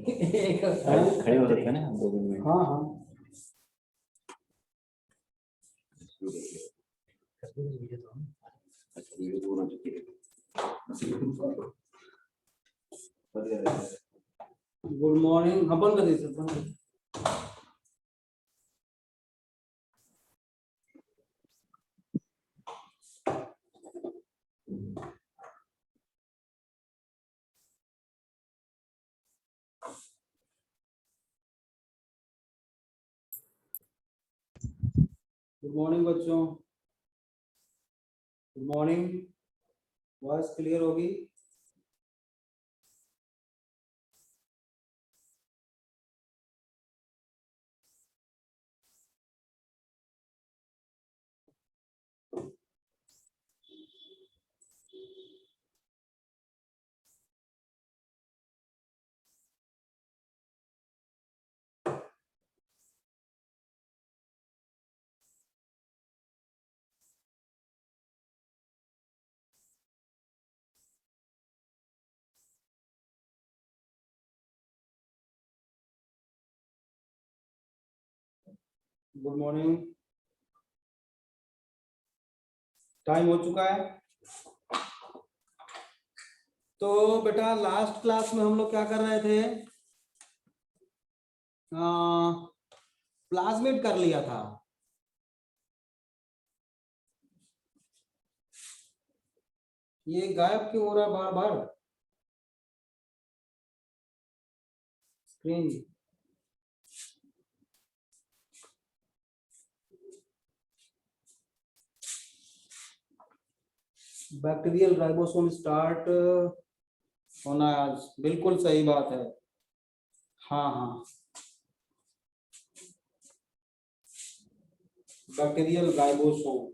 खड़े हो सकते हैं ना 2 मिनट। हाँ हाँ गुड मॉर्निंग। हाँ बंद कर दीजिए, बंद कर दीजिए। गुड मॉर्निंग बच्चों, गुड मॉर्निंग। वॉइस क्लियर होगी? Good morning. टाइम हो चुका है। तो बेटा लास्ट क्लास में हम लोग क्या कर रहे थे? प्लाज्मिड कर लिया था। ये गायब क्यों हो रहा है बार बार स्क्रीन? बैक्टीरियल राइबोसोम स्टार्ट होना है आज, बिल्कुल सही बात है। हाँ हाँ, बैक्टीरियल राइबोसोम।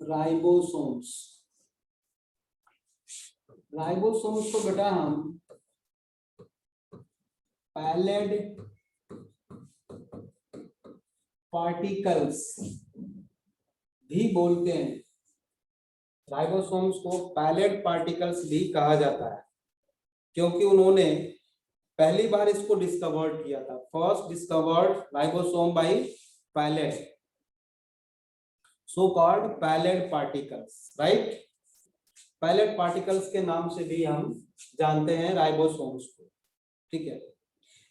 राइबोसोम्स, राइबोसोम्स को बेटा हम पैलेट पार्टिकल्स भी बोलते हैं। राइबोसोम्स को पैलेट पार्टिकल्स भी कहा जाता है क्योंकि उन्होंने पहली बार इसको डिस्कवर्ड किया था। First discovered ribosome by Palade, so called Palade particles, right. Palade particles के नाम से भी हम जानते हैं राइबोसोम्स को, ठीक है।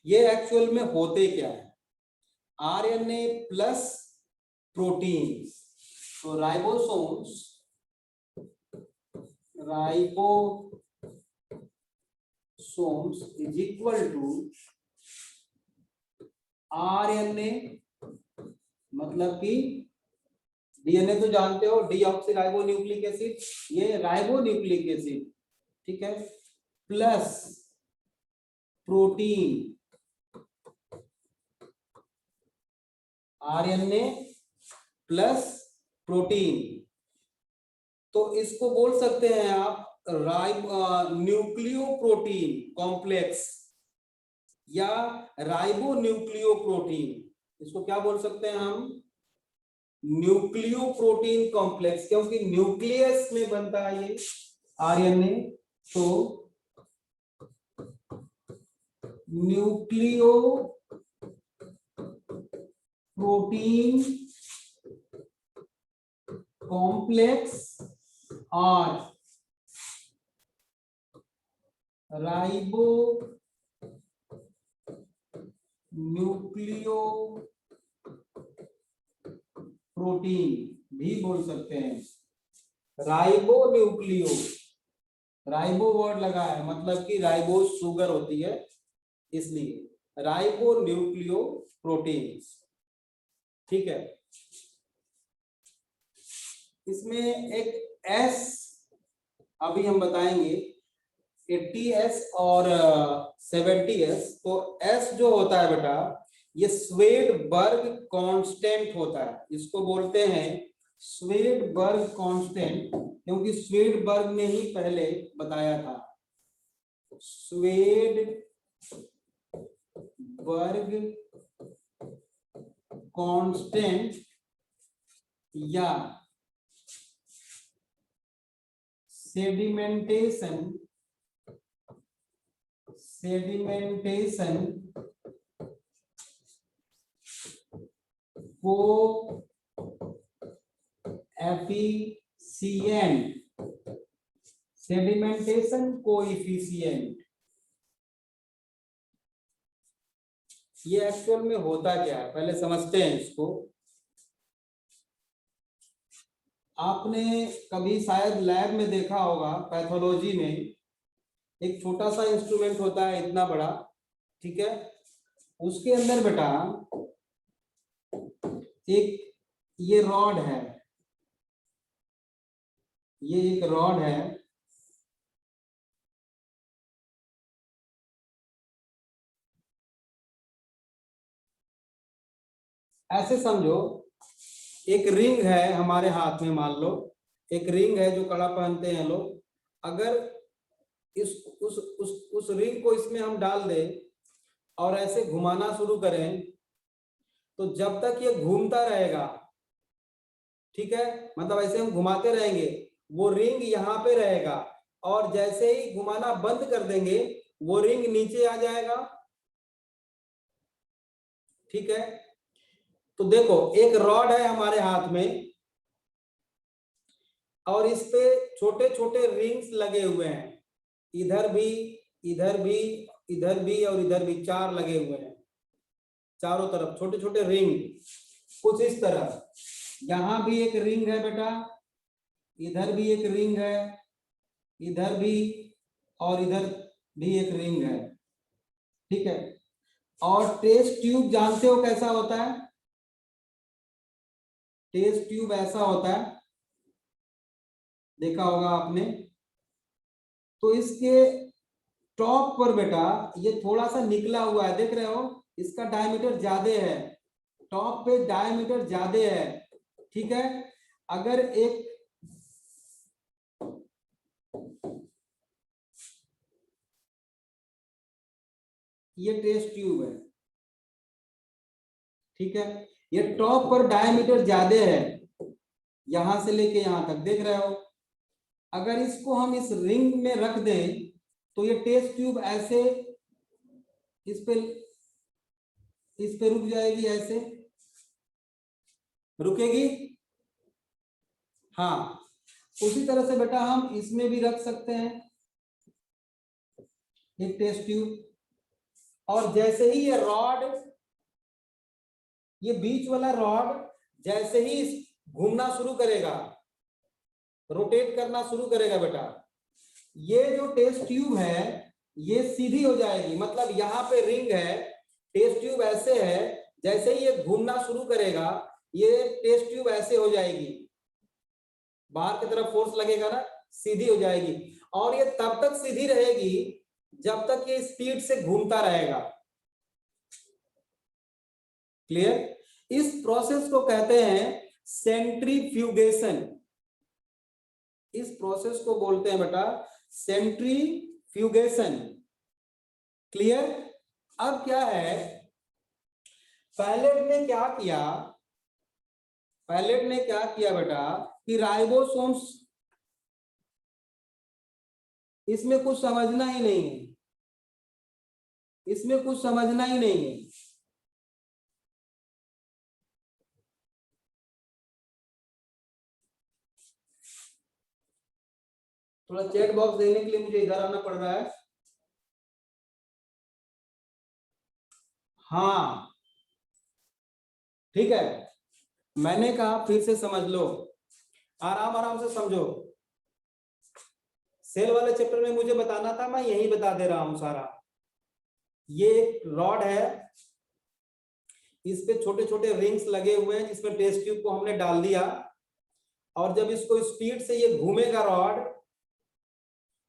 ये एक्चुअल में होते क्या है? RNA plus protein. तो ribosomes, ribosomes is equal to RNA, मतलब कि डीएनए तो जानते हो, डीऑक्सी न्यूक्लिक एसिड, ये राइबो न्यूक्लिक एसिड, ठीक है, plus protein, RNA plus protein. तो इसको बोल सकते हैं आप न्यूक्लियो प्रोटीन कॉम्प्लेक्स या राइबो न्यूक्लियो प्रोटीन। इसको क्या बोल सकते हैं हम? न्यूक्लियो प्रोटीन कॉम्प्लेक्स, क्योंकि न्यूक्लियस में बनता है ये आरएनए। तो न्यूक्लियो प्रोटीन कॉम्प्लेक्स और राइबो न्यूक्लियो प्रोटीन भी बोल सकते हैं। राइबो न्यूक्लियो, राइबो वर्ड लगा है, मतलब कि राइबोस शुगर होती है, इसलिए राइबो न्यूक्लियो प्रोटीन, ठीक है। इसमें एक एस अभी हम बताएंगे, 80s और 70s। तो S जो होता है बेटा ये स्वेडबर्ग कांस्टेंट होता है, इसको बोलते हैं स्वेडबर्ग कांस्टेंट, क्योंकि स्वेडबर्ग ने ही पहले बताया था। स्वेडबर्ग कांस्टेंट या सेडिमेंटेशन कोएफिशिएंट। ये एक्चुअल में होता क्या है पहले समझते हैं इसको। आपने कभी शायद लैब में देखा होगा, पैथोलॉजी में एक छोटा सा इंस्ट्रूमेंट होता है इतना बड़ा, ठीक है, उसके अंदर बेटा एक ये रॉड है, ये एक रॉड है, ऐसे समझो एक रिंग है हमारे हाथ में, मान लो एक रिंग है जो कड़ा पहनते हैं लोग। अगर इस उस रिंग को इसमें हम डाल दें और ऐसे घुमाना शुरू करें तो जब तक ये घूमता रहेगा, ठीक है, मतलब ऐसे हम घुमाते रहेंगे, वो रिंग यहाँ पे रहेगा, और जैसे ही घुमाना बंद कर देंगे वो रिंग नीचे आ जाएगा, ठीक है। तो देखो एक रॉड है हमारे हाथ में और इस पे छोटे छोटे रिंग्स लगे हुए हैं, इधर भी इधर भी इधर भी और इधर भी, 4 लगे हुए हैं चारों तरफ छोटे छोटे रिंग, कुछ इस तरह। यहां भी एक रिंग है बेटा, इधर भी एक रिंग है, इधर भी और इधर भी एक रिंग है, ठीक है। और टेस्ट ट्यूब जानते हो कैसा होता है? टेस्ट ट्यूब ऐसा होता है, देखा होगा आपने। तो इसके टॉप पर बेटा ये थोड़ा सा निकला हुआ है, देख रहे हो, इसका डायमीटर ज्यादा है, टॉप पे डायमीटर ज्यादा है, ठीक है। अगर एक ये टेस्ट ट्यूब है, ठीक है, ये टॉप पर डायमीटर ज्यादा है, यहां से लेके यहां तक, देख रहे हो। अगर इसको हम इस रिंग में रख दें तो ये टेस्ट ट्यूब ऐसे इस पे रुक जाएगी, ऐसे रुकेगी, हाँ। उसी तरह से बेटा हम इसमें भी रख सकते हैं एक टेस्ट ट्यूब, और जैसे ही ये रॉड, ये बीच वाला रॉड जैसे ही घूमना शुरू करेगा, रोटेट करना शुरू करेगा बेटा, ये जो टेस्ट ट्यूब है ये सीधी हो जाएगी, मतलब यहाँ पे रिंग है, टेस्ट ट्यूब ऐसे है, जैसे ही ये घूमना शुरू करेगा ये टेस्ट ट्यूब ऐसे हो जाएगी, बाहर की तरफ फोर्स लगेगा ना, सीधी हो जाएगी। और ये तब तक सीधी रहेगी जब तक ये स्पीड से घूमता रहेगा। क्लियर? इस प्रोसेस को कहते हैं सेंट्रीफ्यूगेशन, इस प्रोसेस को बोलते हैं बेटा सेंट्रीफ्यूगेशन। क्लियर? अब क्या है, पायलट ने क्या किया, पायलट ने क्या किया बेटा कि राइबोसोम्स, इसमें कुछ समझना ही नहीं है, इसमें कुछ समझना ही नहीं है। थोड़ा चैट बॉक्स देने के लिए मुझे इधर आना पड़ रहा है। हाँ ठीक है, मैंने कहा फिर से समझ लो, आराम आराम से समझो। सेल वाले चैप्टर में मुझे बताना था, मैं यही बता दे रहा हूं सारा। ये एक रॉड है, इस पे छोटे छोटे रिंग्स लगे हुए हैं जिसमें टेस्ट ट्यूब को हमने डाल दिया, और जब इसको स्पीड से ये घूमेगा रॉड,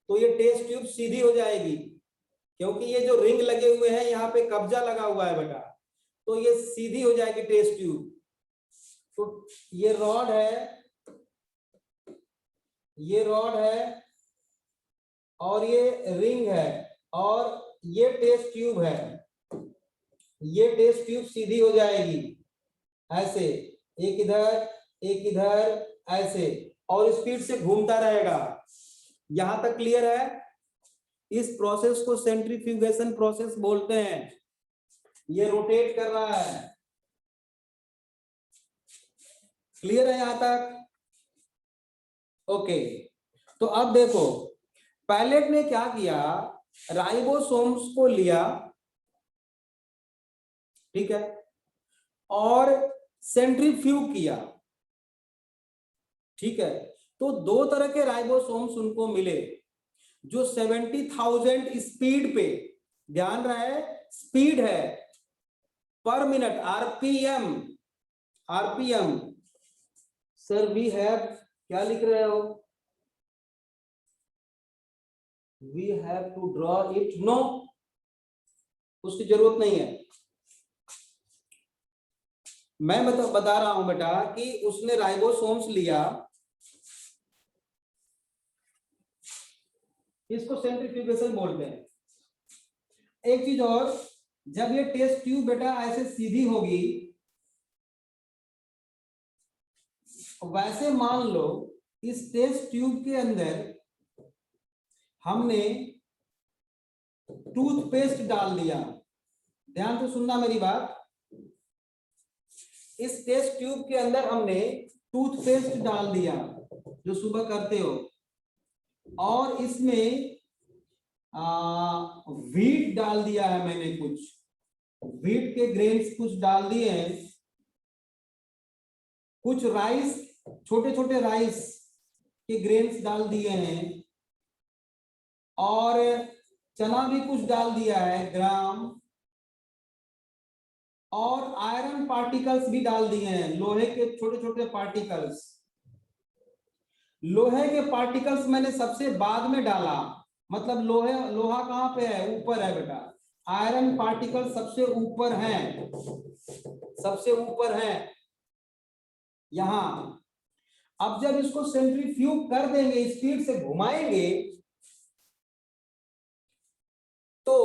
तो ये टेस्ट ट्यूब सीधी हो जाएगी, क्योंकि ये जो रिंग लगे हुए हैं यहाँ पे कब्जा लगा हुआ है बेटा, तो ये सीधी हो जाएगी टेस्ट ट्यूब। तो ये रॉड है, ये रॉड है और ये रिंग है और ये टेस्ट ट्यूब है। ये टेस्ट ट्यूब सीधी हो जाएगी ऐसे, एक इधर एक इधर ऐसे, और स्पीड से घूमता रहेगा। यहां तक क्लियर है? इस प्रोसेस को सेंट्रीफ्यूगेशन प्रोसेस बोलते हैं। ये रोटेट कर रहा है। क्लियर है यहां तक? ओके। तो अब देखो, पायलट ने क्या किया, राइबोसोम्स को लिया, ठीक है, और सेंट्रीफ्यूग किया, ठीक है। तो दो तरह के राइबोसोम्स उनको मिले, जो 70,000 स्पीड पे, ध्यान रहे स्पीड है, पर minute, RPM, RPM. Sir we have, क्या लिख रहे हो? We have to draw it, no, उसकी जरूरत नहीं है। मैं बता रहा हूं बेटा कि उसने राइबोसोम्स लिया, इसको सेंट्रीफ्यूगेशन बोलते हैं। एक चीज और, जब ये टेस्ट ट्यूब बेटा ऐसे सीधी होगी, वैसे मान लो इस टेस्ट ट्यूब के अंदर हमने टूथपेस्ट डाल दिया। ध्यान से सुनना मेरी बात। इस टेस्ट ट्यूब के अंदर हमने टूथपेस्ट डाल दिया, जो सुबह करते हो, और इसमें व्हीट डाल दिया है मैंने, कुछ व्हीट के ग्रेन्स कुछ डाल दिए हैं, कुछ राइस, छोटे छोटे राइस के ग्रेन्स डाल दिए हैं, और चना भी कुछ डाल दिया है ग्राम, और आयरन पार्टिकल्स भी डाल दिए हैं, लोहे के छोटे छोटे पार्टिकल्स। लोहे के पार्टिकल्स मैंने सबसे बाद में डाला, मतलब लोहा कहां पे है? ऊपर है बेटा। आयरन पार्टिकल सबसे ऊपर हैं, सबसे ऊपर है यहां। अब जब इसको सेंट्रीफ्यूग कर देंगे, स्पीड से घुमाएंगे, तो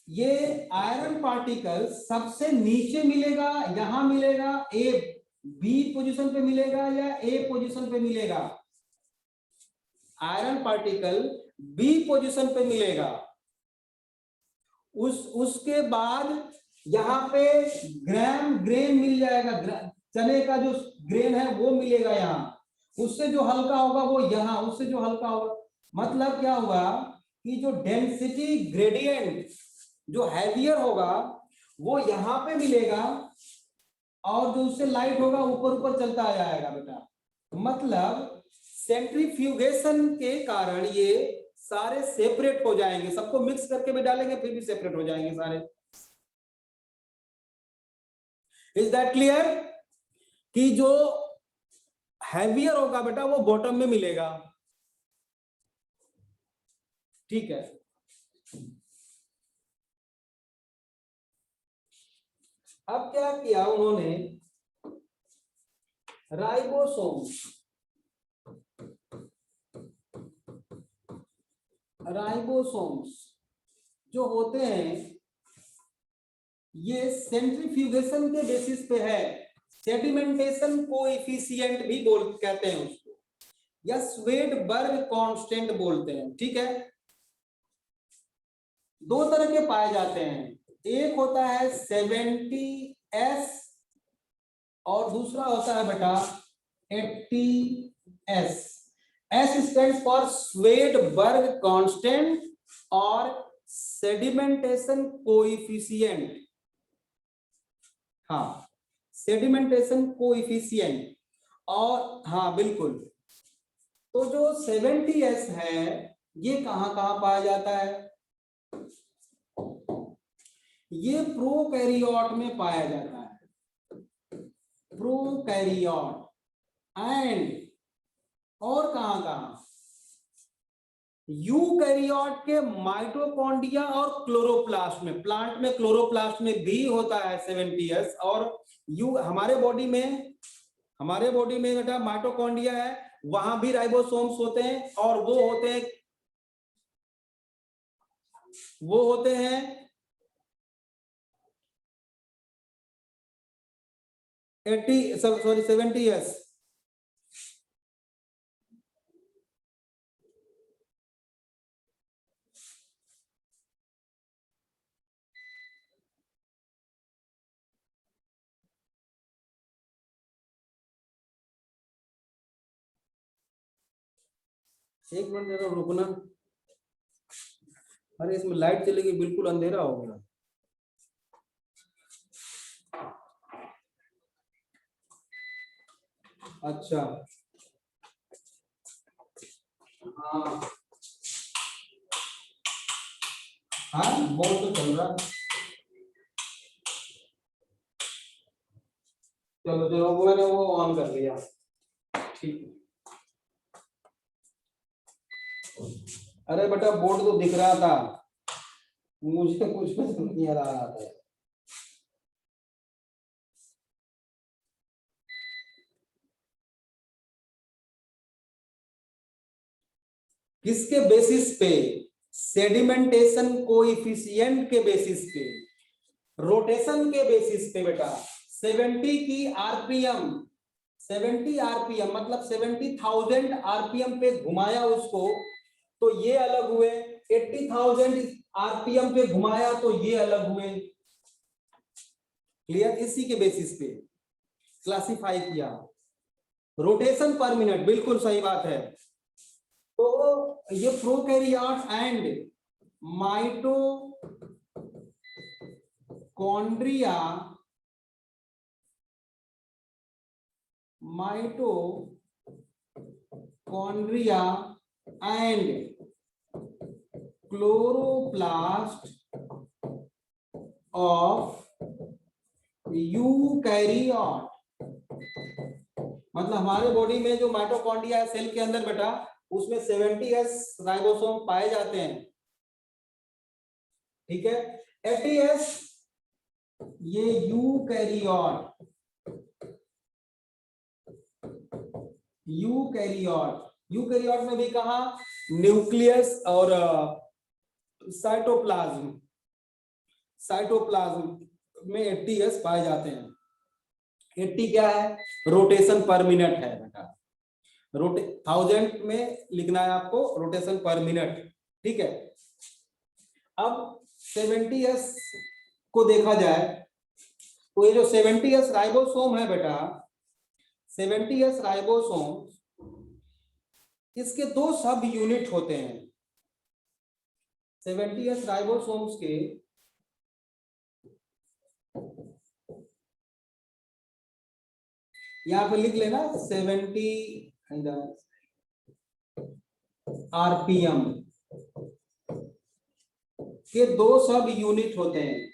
ये आयरन पार्टिकल सबसे नीचे मिलेगा, यहां मिलेगा, ए बी पोजीशन पे मिलेगा या ए पोजीशन पे मिलेगा? आयरन पार्टिकल बी पोजीशन पे मिलेगा। उसके बाद यहाँ पे ग्रेन मिल जाएगा, चने का जो ग्रेन है वो मिलेगा यहाँ। उससे जो हल्का होगा वो यहाँ, उससे जो हल्का होगा, मतलब क्या हुआ कि जो डेंसिटी ग्रेडियंट जो हैवियर होगा वो यहाँ पे मिलेगा, और जो उससे लाइट होगा ऊपर ऊपर चलता आ जाएगा बेटा। मतलब सेंट्रीफ्यूगेशन के कारण ये सारे सेपरेट हो जाएंगे, सबको मिक्स करके भी डालेंगे फिर भी सेपरेट हो जाएंगे सारे। Is that clear? कि जो हैवियर होगा बेटा वो बॉटम में मिलेगा, ठीक है। अब क्या किया उन्होंने, राइबोसोम्स, राइबोसोम्स जो होते हैं ये सेंट्रीफ्यूगेशन के बेसिस पे है, सेडिमेंटेशन कोएफिशिएंट भी कहते हैं उसको, या स्वेडबर्ग कांस्टेंट बोलते हैं, ठीक है। दो तरह के पाए जाते हैं, एक होता है 70S और दूसरा होता है बेटा 80S। S stands for Svedberg constant और सेडिमेंटेशन कोएफिशिएंट। हाँ, सेडिमेंटेशन कोएफिशिएंट, और हाँ बिल्कुल। तो जो 70S है ये कहां कहां पाया जाता है? ये प्रोकैरियोट में पाया जाता है, प्रोकैरियोट। एंड और कहां कहां? यूकैरियोट के माइटोकॉन्ड्रिया और क्लोरोप्लास्ट में, प्लांट में क्लोरोप्लास्ट में भी होता है 70s, और हमारे बॉडी में बेटा माइटोकॉन्ड्रिया है, वहां भी राइबोसोम्स होते हैं, और वो होते हैं 70s। एक मिनट जरा रुकना, अरे इसमें लाइट चलेगी, बिल्कुल अंधेरा हो गया। अच्छा हाँ हाँ, बहुत तो चल रहा। चलो चलो, मैंने वो ऑन कर लिया, ठीक। अरे बेटा बोर्ड तो दिख रहा था, मुझे कुछ नहीं आ रहा था। किसके बेसिस पे? सेडिमेंटेशन कोएफिशिएंट के बेसिस पे, रोटेशन के बेसिस पे बेटा। 70 की आरपीएम, 70 आरपीएम मतलब 70,000 आरपीएम पे घुमाया उसको, तो ये अलग हुए। 80,000 आरपीएम पे घुमाया तो ये अलग हुए। क्लियर? इसी के बेसिस पे क्लासिफाई किया। रोटेशन पर मिनट, बिल्कुल सही बात है। तो ये prokaryote and mitochondria and chloroplast of eukaryote, मतलब हमारे बॉडी में जो माइटोकॉन्ड्रिया है सेल के अंदर बेटा, उसमें 70s राइबोसोम पाए जाते हैं, ठीक है। 80s ये यूकैरियोट में भी कहा, न्यूक्लियस और साइटोप्लाज्म में 80s पाए जाते हैं। 80 क्या है? रोटेशन पर मिनट है बेटा, 1000 में लिखना है आपको, रोटेशन पर मिनट, ठीक है। अब 70s को देखा जाए तो ये जो 70s राइबोसोम है बेटा, 70s राइबोसोम, इसके दो सब यूनिट होते हैं। 70s राइबोसोम्स के यहां पे लिख लेना 70 आरपीएम के दो सब यूनिट होते हैं,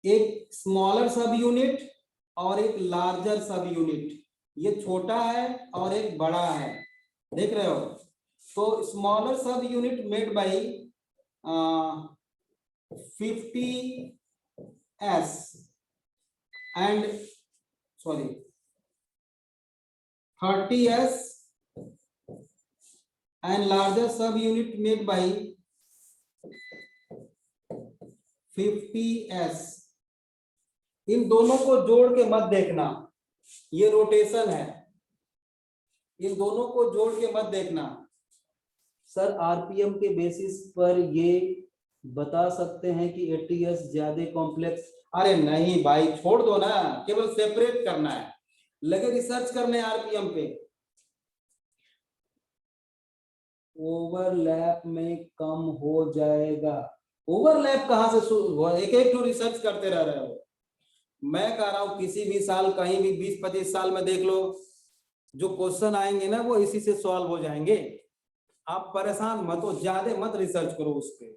एक स्मॉलर सब यूनिट और एक लार्जर सब यूनिट। ये छोटा है और एक बड़ा है, देख रहे हो। तो स्मॉलर सब unit made by 50s and 30s and larger sub unit made by 50s। इन दोनों को जोड़ के मत देखना, ये रोटेशन है, इन दोनों को जोड़ के मत देखना। सर आरपीएम के बेसिस पर ये बता सकते हैं कि 80s ज्यादा कॉम्प्लेक्स। अरे नहीं भाई, छोड़ दो ना, केवल सेपरेट करना है, लगे रिसर्च करने आरपीएम पे। ओवरलैप में कम हो जाएगा। ओवरलैप कहां से? एक एक तो रिसर्च करते रह रहे हो। मैं कह रहा हूं किसी भी साल कहीं भी 20-25 साल में देख लो, जो क्वेश्चन आएंगे ना वो इसी से सॉल्व हो जाएंगे। आप परेशान मत हो, ज्यादा मत रिसर्च करो उस पे।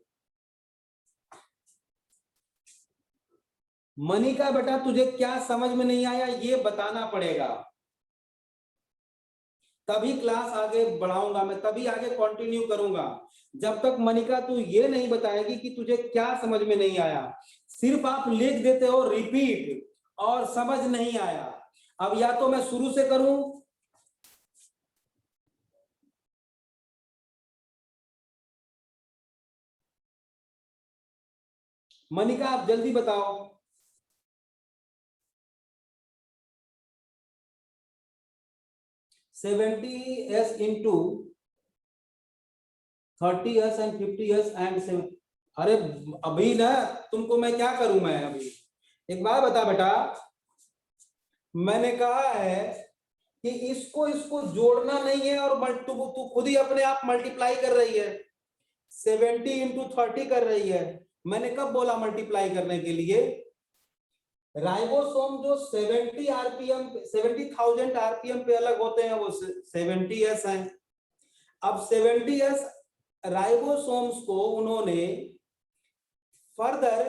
मनी का बेटा तुझे क्या समझ में नहीं आया ये बताना पड़ेगा। तभी क्लास आगे बढ़ाऊंगा मैं, तभी आगे कंटिन्यू करूंगा। जब तक मनिका तू ये नहीं बताएगी कि तुझे क्या समझ में नहीं आया, सिर्फ आप लिख देते हो रिपीट और समझ नहीं आया। अब या तो मैं शुरू से करूं, मनिका आप जल्दी बताओ। 70s into 30s and 50s and 7। अरे अभी ना तुमको मैं क्या करूं, मैं अभी एक बात बता बेटा, मैंने कहा है कि इसको इसको जोड़ना नहीं है, और तू खुद ही अपने आप मल्टीप्लाई कर रही है, 70 इंटू 30 कर रही है। मैंने कब बोला मल्टीप्लाई करने के लिए? राइबोसोम जो 70 आरपीएम 70,000 आरपीएम पे अलग होते हैं वो 70s हैं। अब 70s राइबोसोम्स को उन्होंने फर्दर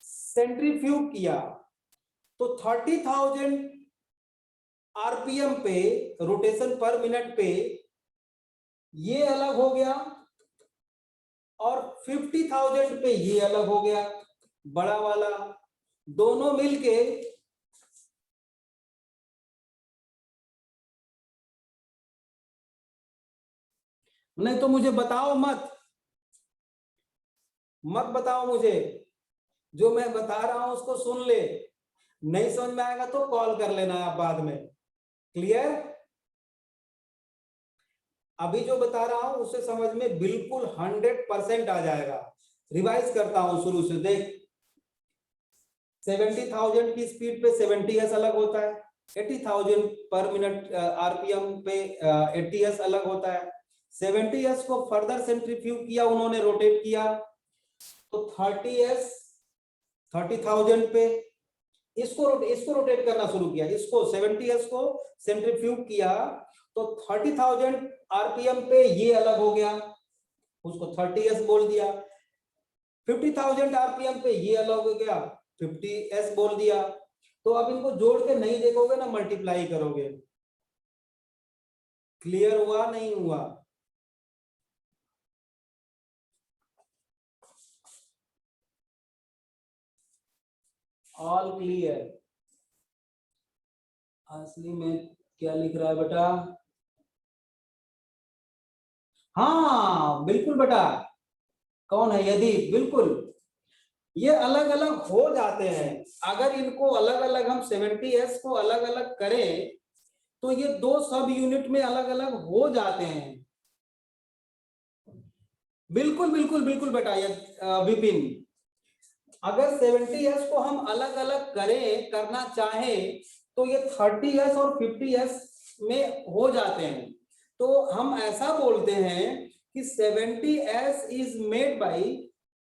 सेंट्रीफ्यूज किया, तो 30,000 आरपीएम पे, रोटेशन पर मिनट पे ये अलग हो गया, और 50,000 पे ये अलग हो गया, बड़ा वाला, दोनों मिलके नहीं तो मुझे बताओ मत बताओ मुझे, जो मैं बता रहा हूं उसको सुन ले, नहीं समझ में आएगा तो कॉल कर लेना आप बाद में। क्लियर? अभी जो बता रहा हूं उसे समझ में बिल्कुल 100% आ जाएगा। रिवाइज करता हूं शुरू से, देख 70,000 की स्पीड पे 70s अलग होता है, 80,000 पर मिनट आरपीएम पे 80s अलग होता है। 70s को फर्दर सेंट्रीफ्यूज किया उन्होंने, रोटेट किया, तो 30s 30,000 पे इसको रोटेट करना शुरू किया, इसको 70s को सेंट्रीफ्यूज किया, तो 30,000 आरपीएम पे ये अलग हो गया, उसको 30s बोल दिया। 50,000 आरपीएम पे ये अलग हो गया, 50s बोल दिया। तो अब इनको जोड़ के नहीं देखोगे ना, मल्टीप्लाई करोगे। क्लियर हुआ नहीं हुआ? All clear? असली में क्या लिख रहा है बेटा? हाँ बिल्कुल बेटा, कौन है यदि, बिल्कुल ये अलग अलग हो जाते हैं। अगर इनको अलग अलग हम 70s को अलग अलग करें तो ये दो सब यूनिट में अलग अलग हो जाते हैं। बिल्कुल बिल्कुल बिल्कुल बेटा, ये विपिन, अगर 70s को हम अलग अलग करना चाहें तो ये 30s और 50s में हो जाते हैं। तो हम ऐसा बोलते हैं कि 70s is made by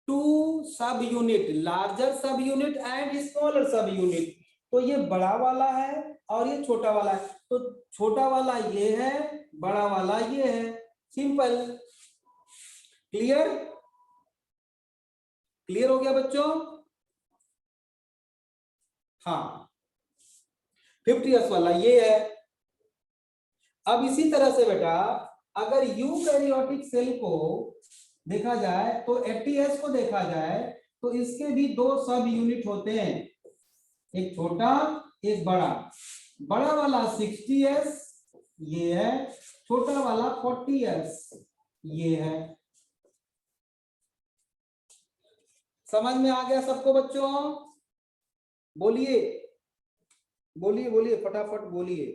two सब यूनिट, लार्जर सब यूनिट एंड स्मॉलर सब यूनिट। तो ये बड़ा वाला है और ये छोटा वाला है, तो छोटा वाला ये है, बड़ा वाला ये है, सिंपल। क्लियर? क्लियर हो गया बच्चों? हाँ 50s वाला ये है। अब इसी तरह से बेटा अगर यूकैरियोटिक सेल को देखा जाए तो 80s को देखा जाए तो इसके भी दो सब यूनिट होते हैं, एक छोटा एक बड़ा। बड़ा वाला 60s ये है, छोटा वाला 40s ये है। समझ में आ गया सबको बच्चों? बोलिए बोलिए बोलिए, फटाफट बोलिए।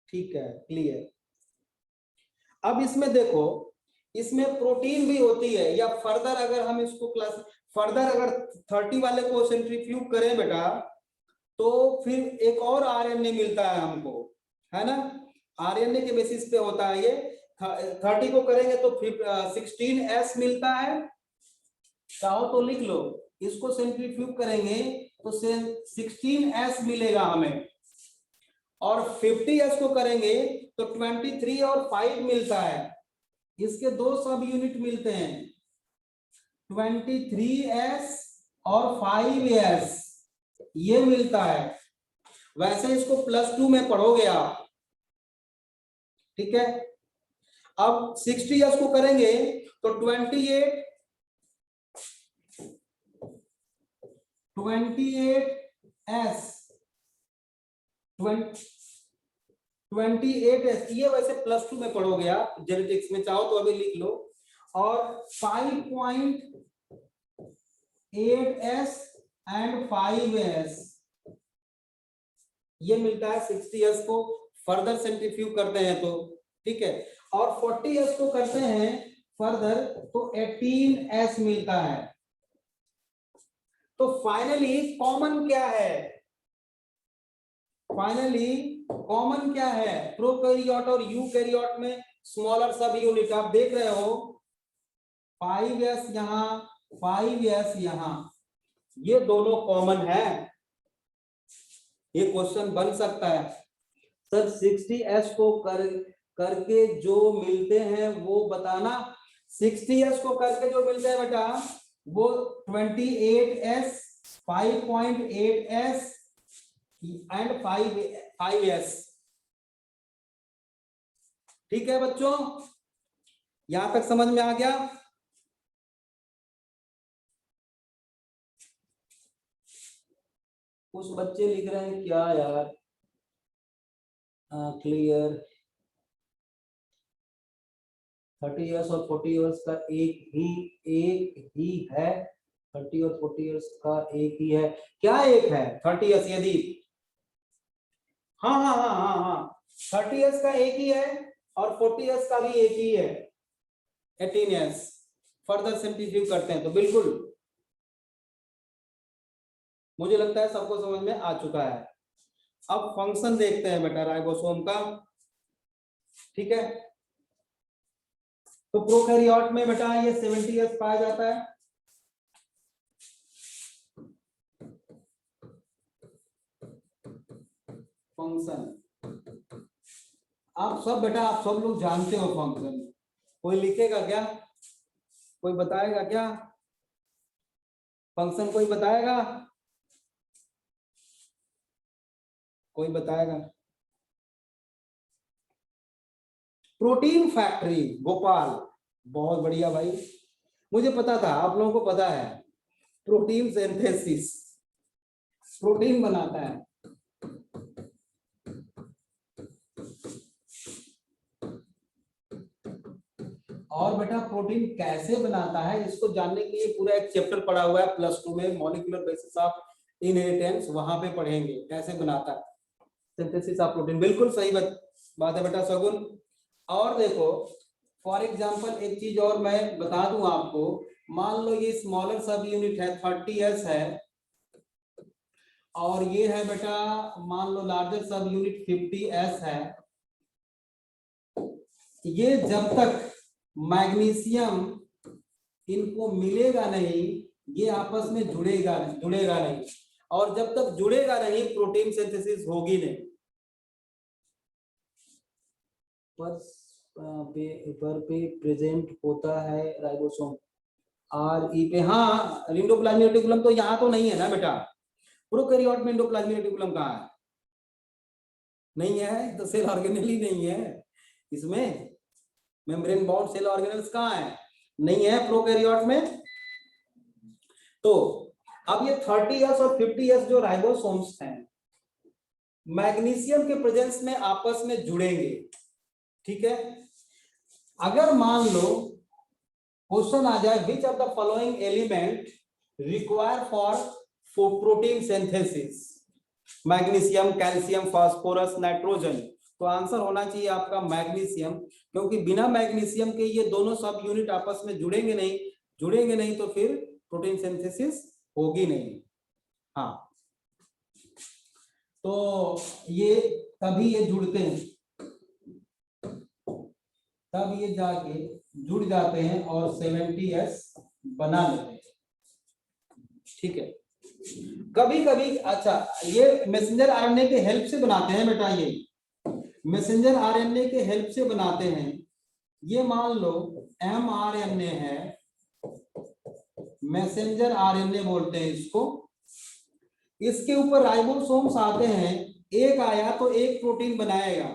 ठीक है, क्लियर। अब इसमें देखो, इसमें प्रोटीन भी होती है, या फर्दर अगर हम इसको क्लास फर्दर अगर 30 वाले को सेंट्रीफ्यूज करें बेटा तो फिर एक और आरएनए मिलता है हमको, है ना? आरएनए के बेसिस पे होता है ये। 30 को करेंगे तो 16s मिलता है, चाहो तो लिख लो, इसको सेंट्रीफ्यूज करेंगे तो 16s मिलेगा हमें, और 50s को करेंगे तो 23 और 5 मिलता है। इसके दो सब यूनिट मिलते हैं, 23s और 5s ये मिलता है। वैसे इसको +2 में पढ़ोगे आप, ठीक है। अब 60s को करेंगे तो 28 28s 28s, ये वैसे +2 में पढ़ोगे आप जेनेटिक्स में, चाहो तो अभी लिख लो। और 5.8s एंड 5s, ये मिलता है 60s को फर्दर सेंट्रीफ्यूज करते हैं तो, ठीक है। और 40s को करते हैं फर्दर तो 18s मिलता है। तो फाइनली कॉमन क्या है, फाइनली कॉमन क्या है प्रोकैरियोट और यूकैरियोट में, स्मॉलर सब यूनिट आप देख रहे हो, 5s यहां 5s यहां, ये दोनों कॉमन है। ये क्वेश्चन बन सकता है सर 60s को करके जो मिलते हैं वो बताना। 60s को करके जो मिलते हैं बेटा वो 28s 5.8s एंड 5s, ठीक है बच्चों, यहां तक समझ में आ गया। कुछ बच्चे लिख रहे हैं क्या यार, क्लियर 30s और 40s का एक ही है, 30 और 40s का एक ही है क्या, एक है 30s यदि, हाँ हाँ हाँ हाँ हाँ 30s का एक ही है और 40s का भी एक ही है 18s, फर्दर सिंप्लीफाई करते हैं तो बिल्कुल मुझे लगता है सबको समझ में आ चुका है। अब फंक्शन देखते हैं बेटा राइबोसोम का, ठीक है। तो प्रोकैरियोट में बेटा ये 70s पाया जाता है, फंक्शन आप सब बेटा आप सब लोग जानते हो फंक्शन, कोई लिखेगा क्या, कोई बताएगा क्या फंक्शन, कोई बताएगा, कोई बताएगा। प्रोटीन फैक्ट्री गोपाल, बहुत बढ़िया भाई, मुझे पता था आप लोगों को पता है, प्रोटीन सिंथेसिस, प्रोटीन बनाता है। और बेटा प्रोटीन कैसे बनाता है इसको जानने के लिए पूरा एक चैप्टर पढ़ा हुआ है +2 में, मॉलिक्यूलर बेसिस ऑफ इनहेरिटेंस, वहां पे पढ़ेंगे कैसे बनाता है सिंथेसिस ऑफ प्रोटीन, बिल्कुल सही बात है बेटा सगुन। और देखो फॉर एग्जांपल एक चीज और मैं बता दूं आपको, मान लो ये स्मॉलर सब यूनिट है 30s है, और ये है बेटा मान लो लार्जर सब यूनिट 50s है, ये जब तक मैग्नीशियम इनको मिलेगा नहीं ये आपस में जुड़ेगा नहीं, और जब तक जुड़ेगा नहीं प्रोटीन सिंथेसिस होगी नहीं। पर पे प्रेजेंट होता है राइबोसोम RE पे, हाँ एंडोप्लाज्मिक रेटिकुलम तो यहाँ तो नहीं है ना बेटा, प्रोकैरियोट में एंडोप्लाज्मिक रेटिकुलम कहाँ है, नहीं है तो सेल ऑर्गेनेल ही नहीं है इसमें, मेम्ब्रेन बाउंड सेल ऑर्गेनेल्स कहाँ है, नहीं है प्रोकैरियोट में। तो अब ये 30s और 50s जो राइबोसोम्स हैं मैग्नीशियम के प्रेजेंस में आपस में जुड़ेंगे, ठीक है। अगर मान लो क्वेश्चन आ जाए which of the following element require for protein synthesis, magnesium calcium phosphorus nitrogen, तो आंसर होना चाहिए आपका मैग्नीशियम, क्योंकि बिना मैग्नीशियम के ये दोनों सब यूनिट आपस में जुड़ेंगे नहीं तो फिर प्रोटीन सिंथेसिस होगी नहीं। हाँ तो ये तभी ये जुड़ते हैं, तब ये जाके जुड़ जाते हैं और 70s बना लेते हैं, ठीक है। कभी कभी अच्छा ये मैसेंजर आरएनए के हेल्प से बनाते हैं बेटा, ये मैसेंजर आरएनए के हेल्प से बनाते हैं। ये मान लो mRNA है, मैसेंजर आरएनए बोलते हैं इसको, इसके ऊपर राइबोसोम्स आते हैं एक आया तो एक प्रोटीन बनाएगा,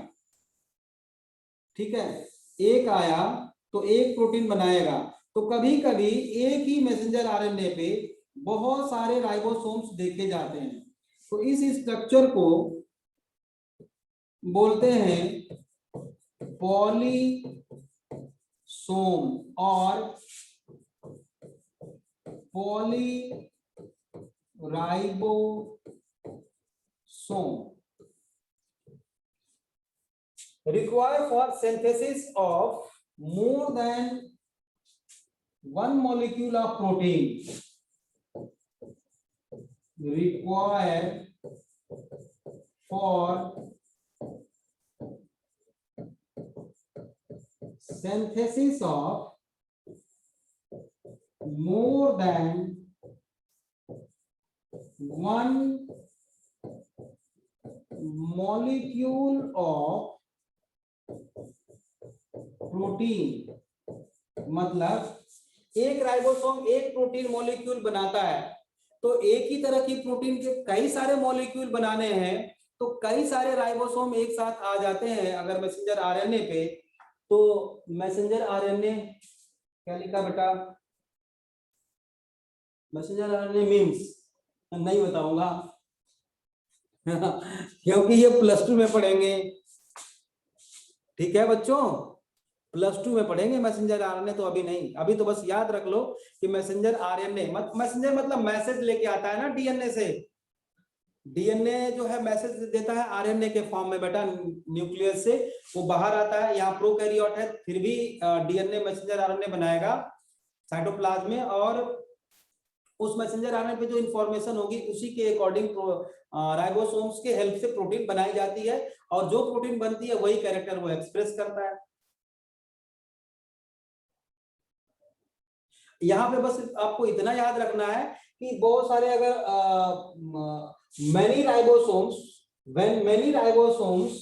ठीक है, एक आया तो एक प्रोटीन बनाएगा। तो कभी कभी एक ही मैसेंजर आरएनए पे बहुत सारे राइबोसोम्स देखे जाते हैं। तो इस स्ट्रक्चर को बोलते हैं पॉलीसोम और polyribosome, required for synthesis of more than one molecule of protein, required for synthesis of more than one molecule of protein. मतलब एक राइबोसोम एक प्रोटीन मॉलिक्यूल बनाता है, तो एक ही तरह की प्रोटीन के कई सारे मॉलिक्यूल बनाने हैं तो कई सारे राइबोसोम एक साथ आ जाते हैं अगर मैसेंजर आरएनए पे। तो मैसेंजर आरएनए क्या लिखा बेटा, मैसेंजर आरएनए मीन्स नहीं बताऊंगा क्योंकि ये +2 में पढ़ेंगे, ठीक है बच्चों, +2 में पढ़ेंगे मैसेंजर आरएनए, तो अभी नहीं। अभी तो बस याद रख लो कि मैसेंजर आरएनए मैसेंजर मतलब मैसेज लेके आता है ना डीएनए से। डीएनए जो है मैसेज देता है आरएनए के फॉर्म में बेटा, न्यूक्लियस से वो बाहर आता है। यहाँ प्रोकैरियोट है फिर भी डीएनए मैसेंजर आरएनए बनाएगा साइटोप्लाज्म में, और उस मैसेंजर आरएनए पे जो इंफॉर्मेशन होगी उसी के अकॉर्डिंग राइबोसोम्स के हेल्प से प्रोटीन बनाई जाती है, और जो प्रोटीन बनती है वही कैरेक्टर वो एक्सप्रेस करता है। यहाँ पे बस आपको इतना याद रखना है कि बहुत सारे अगर many ribosomes, when many ribosomes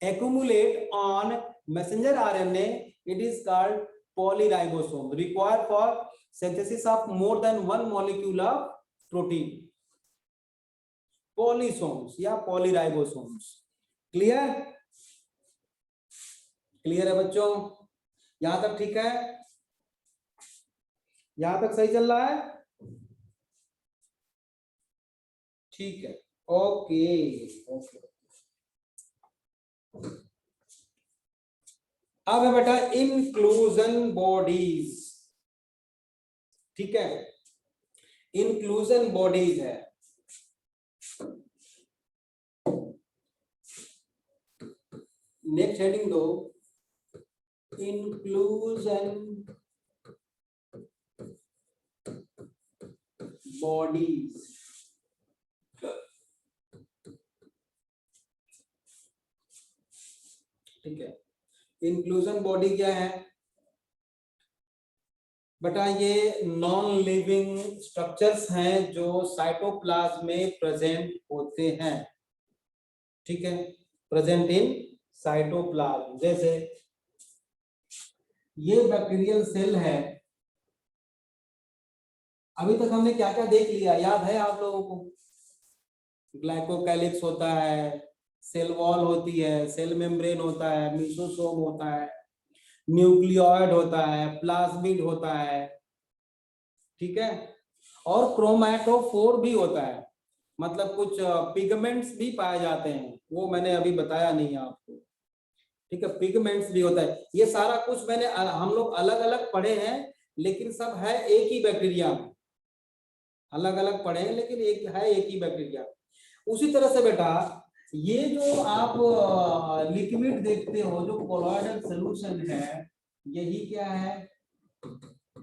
accumulate on messenger RNA, it is called polyribosome, required for synthesis of more than one molecule of protein, polysomes या polyribosomes। क्लियर, क्लियर है बच्चों, यहां तक ठीक है, यहां तक सही चल रहा है, ठीक है, ओके ओके। अब है बेटा इंक्लूजन बॉडीज, ठीक है, इंक्लूजन बॉडीज है। नेक्स्ट हेडिंग दो, इंक्लूजन बॉडीज। ठीक है, इंक्लूजन बॉडी क्या है बेटा, ये नॉन लिविंग स्ट्रक्चर्स हैं जो साइटोप्लाज्म में प्रेजेंट होते हैं, ठीक है, प्रेजेंट इन साइटोप्लाज्म। जैसे ये बैक्टीरियल सेल है, अभी तक हमने क्या क्या देख लिया याद है आप लोगों को? ग्लाइकोकैलिक्स होता है, सेल वॉल होती है, सेल मेम्ब्रेन होता है, मेसोसोम होता है, न्यूक्लियोइड होता है, प्लाज्मिड होता है, ठीक है, और क्रोमैटोफोर भी होता है, मतलब कुछ पिगमेंट्स भी पाए जाते हैं, वो मैंने अभी बताया नहीं आपको, ठीक है, पिगमेंट्स भी होता है। ये सारा कुछ मैंने हम लोग अलग अलग पढ़े हैं, लेकिन सब है एक ही बैक्टीरिया में, अलग अलग पढ़े हैं लेकिन एक है एक ही बैक्टीरिया। उसी तरह से बेटा ये जो आप लिक्विड देखते हो जो कोलॉइडल सॉल्यूशन है, यही क्या है,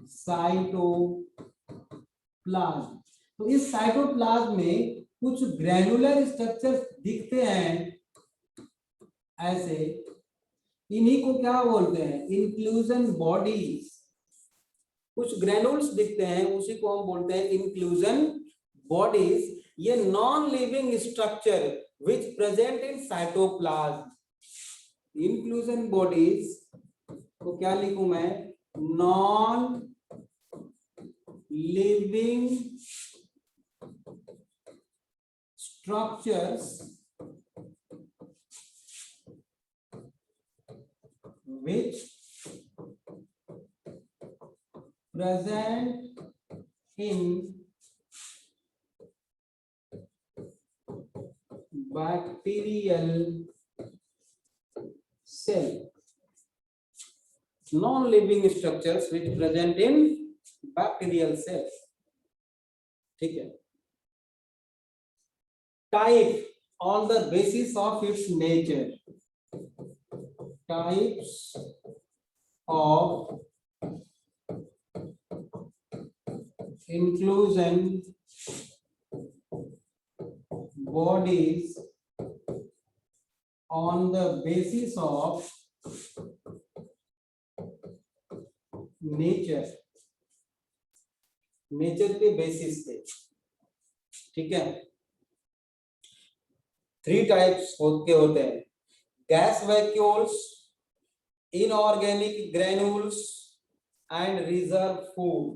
साइटोप्लाज्म। तो इस साइटोप्लाज्म में कुछ ग्रैनुलर स्ट्रक्चर्स दिखते हैं ऐसे, इन्हीं को क्या बोलते हैं, इंक्लूजन बॉडीज। कुछ ग्रैनुल्स दिखते हैं उसी को हम बोलते हैं इंक्लूजन बॉडीज। ये non living structure which present in cytoplasm. Inclusion bodies को क्या लिखूं मैं, non living structures which present in bacterial cell, non-living structures which present in bacterial cells. ठीक है. Type on the basis of its nature. Types of inclusion bodies on the basis of nature. Nature के basis पे. ठीक है. 3 types होते हैं. Gas vacuoles, inorganic granules and reserve food.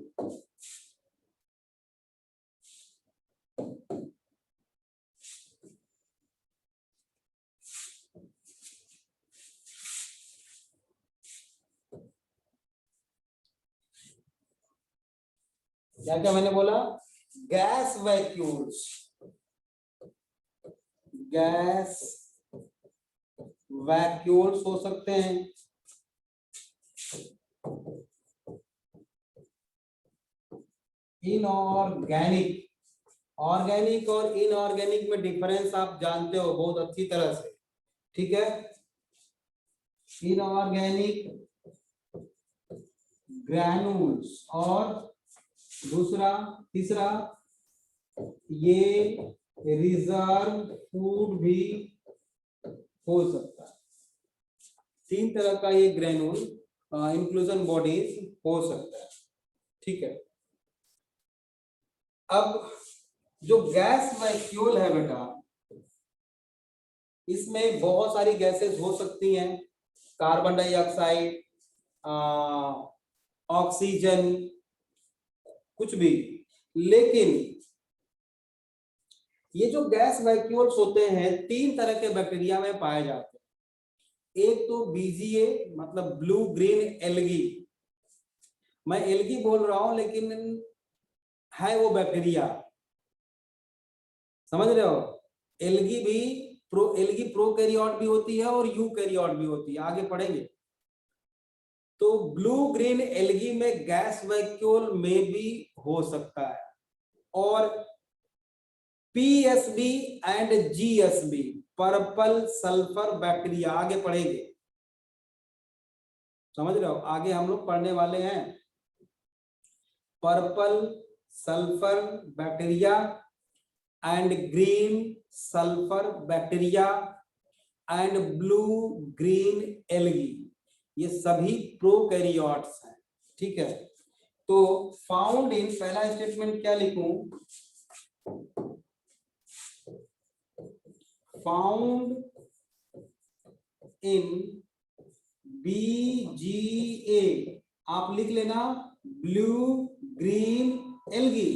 क्या क्या मैंने बोला? गैस वैक्यूल्स, गैस वैक्यूल्स हो सकते हैं. इनऑर्गेनिक, ऑर्गेनिक और इनऑर्गेनिक में डिफरेंस आप जानते हो बहुत अच्छी तरह से. ठीक है. इनऑर्गेनिक ग्रैन्यूल्स और तीसरा ये रिजर्व फूड भी हो सकता है. 3 तरह का ये ग्रेन्यूल इंक्लूजन बॉडीज हो सकता है. ठीक है. अब जो गैस वैक्यूल है बेटा, इसमें बहुत सारी गैसेस हो सकती हैं. कार्बन डाइऑक्साइड, ऑक्सीजन, कुछ भी. लेकिन ये जो गैस वैक्यूल्स होते हैं 3 तरह के बैक्टीरिया में पाए जाते हैं. एक तो बीजीए मतलब ब्लू ग्रीन एल्गी. मैं एल्गी बोल रहा हूं लेकिन है वो बैक्टीरिया. समझ रहे हो? एल्गी प्रोकैरियोट भी होती है और यूकैरियोट भी होती है. आगे पढ़ेंगे. तो ब्लू ग्रीन एल्गी में गैस वैक्यूल में भी हो सकता है. और PSB and GSB, purple sulphur bacteria, आगे पढ़ेंगे. समझ रहे हो? आगे हम लोग पढ़ने वाले हैं. Purple sulphur bacteria and green sulphur bacteria and blue green algae, ये सभी प्रोकैरियोट्स हैं. ठीक है. तो फाउंड इन, पहला स्टेटमेंट क्या लिखूं? फाउंड इन बीजीए, आप लिख लेना blue green algae.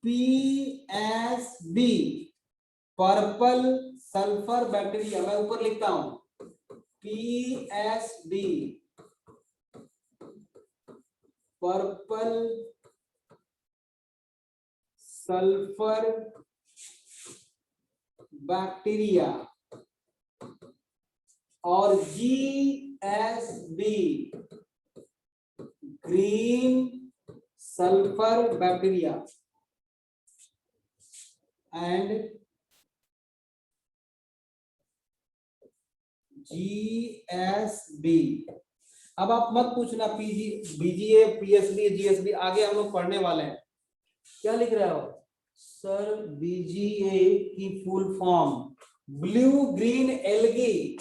PSB purple sulphur bacteria, मैं ऊपर लिखता हूं पीएसबी पर्पल सल्फर बैक्टीरिया और GSB green sulphur bacteria and GSB. अब आप मत पूछना बीजीए पीएसबी जीएसबी, आगे हम लोग पढ़ने वाले हैं. क्या लिख रहे हो सर? बीजीए की full form blue green algae.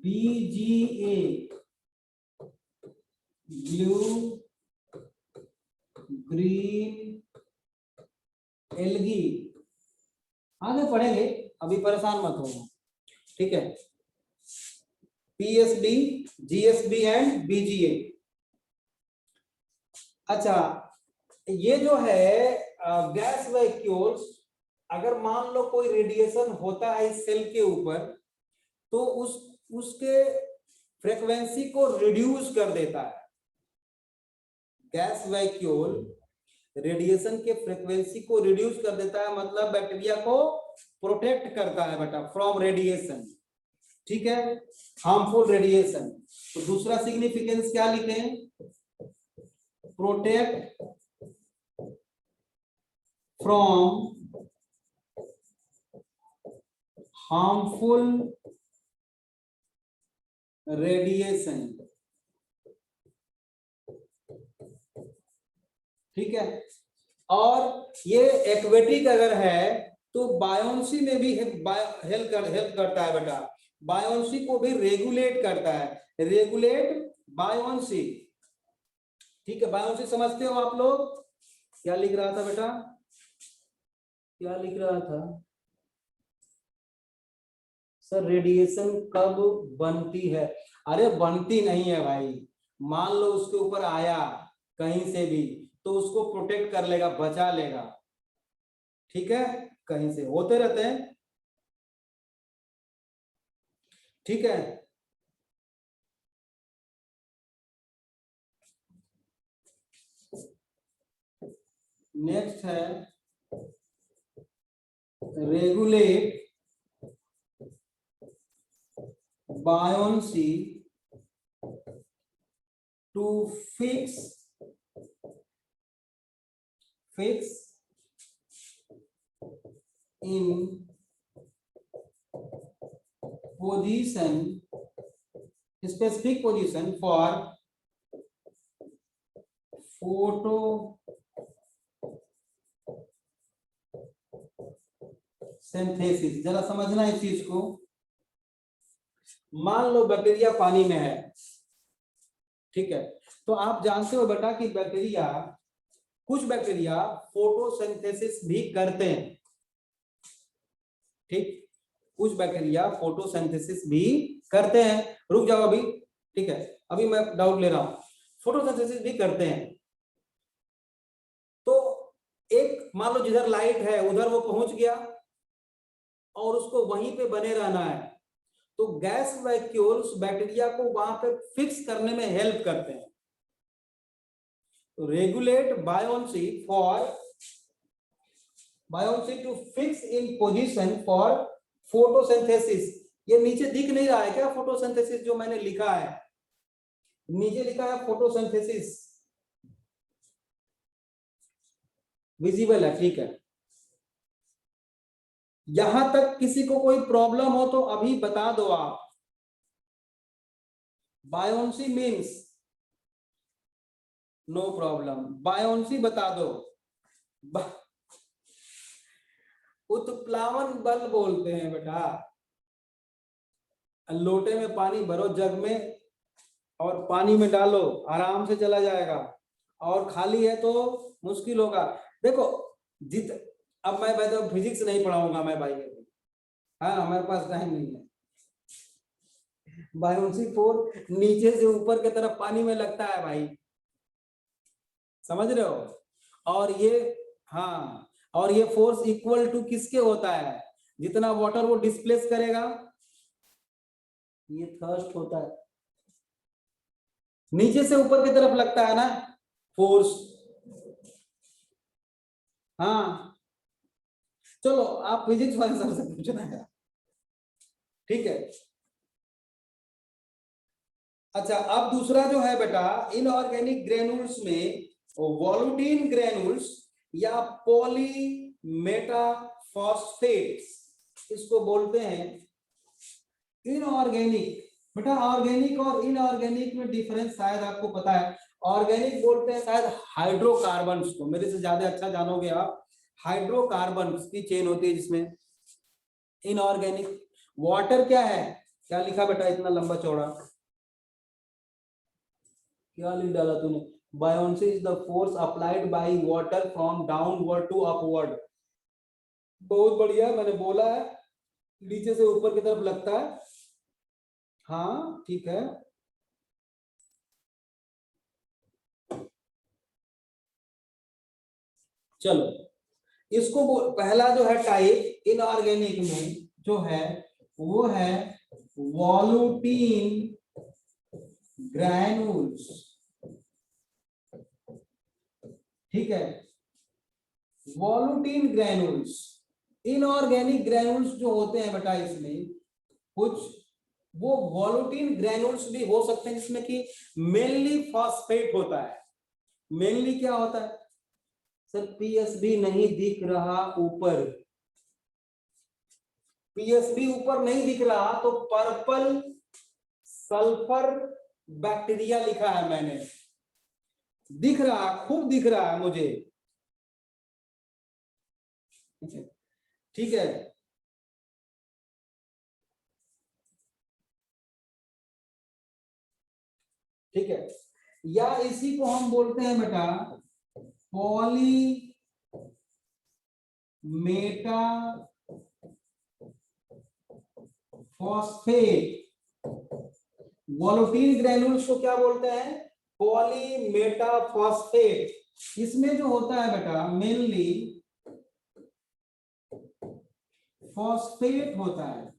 BGA blue green algae. आगे पढ़ेंगे, अभी परेशान मत होना. ठीक है. PSB GSB and BGA. अच्छा, ये जो है गैस वैक्यूल्स, अगर मान लो कोई रेडिएशन होता है इस सेल के ऊपर, तो उस उसके फ्रीक्वेंसी को रिड्यूस कर देता है। गैस वैक्यूल रेडिएशन के फ्रीक्वेंसी को रिड्यूस कर देता है, मतलब बैक्टीरिया को प्रोटेक्ट करता है बेटा फ्रॉम रेडिएशन, ठीक है, हार्मफुल रेडिएशन। तो दूसरा सिग्निफिकेंस क्या लिखे हैं, प्रोटेक्ट फ्रॉम हार्मफुल रेडिएशन, ठीक है। और ये एक्वेटिक अगर है तो बायोन्सी में भी हेल्प करता है बेटा, बायोन्सी को भी रेगुलेट करता है, रेगुलेट बायोन्सी, ठीक है। बायोन्सी समझते हो आप लोग, क्या लिख रहा था बेटा, क्या लिख रहा था सर, रेडिएशन कब बनती है? अरे बनती नहीं है भाई, मान लो उसके ऊपर आया कहीं से भी तो उसको प्रोटेक्ट कर लेगा, बचा लेगा, ठीक है, कहीं से होते रहते हैं, ठीक है। नेक्स्ट है regulate buoyancy to fix in position, specific position for photosynthesis। जरा समझना इस चीज को, मान लो बैक्टीरिया पानी में है, ठीक है, तो आप जानते हो बेटा कि बैक्टीरिया, कुछ बैक्टीरिया फोटोसिंथेसिस भी करते हैं, ठीक, कुछ बैक्टीरिया फोटोसिंथेसिस भी करते हैं, रुक जाओ अभी, ठीक है, अभी मैं डाउट ले रहा हूं, फोटोसिंथेसिस भी करते हैं। तो एक मान लो जिधर लाइट है उधर वो पहुंच गया और उसको वहीं पे बने रहना है, तो गैस वैक्यूल्स बैक्टीरिया को वहां पे फिक्स करने में हेल्प करते हैं। तो regulate buoyancy to fix in position for photosynthesis. ये नीचे दिख नहीं रहा है क्या फोटोसिंथेसिस जो मैंने लिखा है, नीचे लिखा है फोटोसिंथेसिस, विजिबल है, ठीक है। यहां तक किसी को कोई प्रॉब्लम हो तो अभी बता दो आप। Buoyancy means no problem, buoyancy बता दो। उत्प्लावन बल बोलते हैं बेटा, लोटे में पानी भरो जग में और पानी में डालो, आराम से चला जाएगा, और खाली है तो मुश्किल होगा। देखो अब मैं तो फिजिक्स नहीं पढ़ाऊंगा मैं भाई, हाँ हमारे पास टाइम नहीं है। बायोन्सी फोर्स नीचे से ऊपर की तरफ पानी में लगता है भाई, समझ रहे हो, और ये, हाँ, और ये फोर्स इक्वल टू किसके होता है, जितना वाटर वो डिस्प्लेस करेगा, ये थर्स्ट होता है, नीचे से ऊपर की तरफ लगता है ना फोर्स, हाँ। चलो आप फिजिक्स वाले सर से पूछना है, ठीक है। अच्छा अब दूसरा जो है बेटा, इनऑर्गेनिक ग्रेनुल्स में वोलुटिन ग्रेनुल्स या पॉलीमेटाफॉस्फेट्स, इसको बोलते हैं इनऑर्गेनिक। बेटा ऑर्गेनिक और इनऑर्गेनिक में डिफरेंस शायद आपको पता है, ऑर्गेनिक बोलते हैं शायद हाइड्रोकार्बन्स को, मेरे से ज्यादा अच्छा जानोगे आप, हाइड्रोकार्बन्स की चेन होती है जिसमें। इनऑर्गेनिक वाटर क्या है, क्या लिखा बेटा इतना लंबा चौड़ा, क्या लिख डाला तूने, buoyancy is the force applied by water from downward to upward. बहुत बढ़िया, मैंने बोला है नीचे से ऊपर की तरफ लगता है, हाँ ठीक है। चलो इसको पहला जो है टाइप इनऑर्गेनिक में जो है वो है वॉल्यूटिन ग्रैन्यूल्स, ठीक है। वॉल्यूटिन ग्रैन्यूल्स, इनऑर्गेनिक ग्रैन्यूल्स जो होते हैं बेटा, इसमें कुछ वो वॉल्यूटिन ग्रैन्यूल्स भी हो सकते हैं जिसमें कि मेनली फॉस्फेट होता है। मेनली क्या होता है सर? पीएसबी नहीं दिख रहा ऊपर, पीएसबी ऊपर नहीं दिख रहा, तो पर्पल सल्फर बैक्टीरिया लिखा है मैंने, दिख रहा, खूब दिख रहा है मुझे, ठीक है। ठीक है, या इसी को हम बोलते हैं बेटा पॉली मेटा फॉस्फेट। वॉल्यूटिन ग्रैन्यूल्स को क्या बोलते हैं? Poly Meta phosphate. इसमें जो होता है बेटा मेनली फॉस्फेट होता है।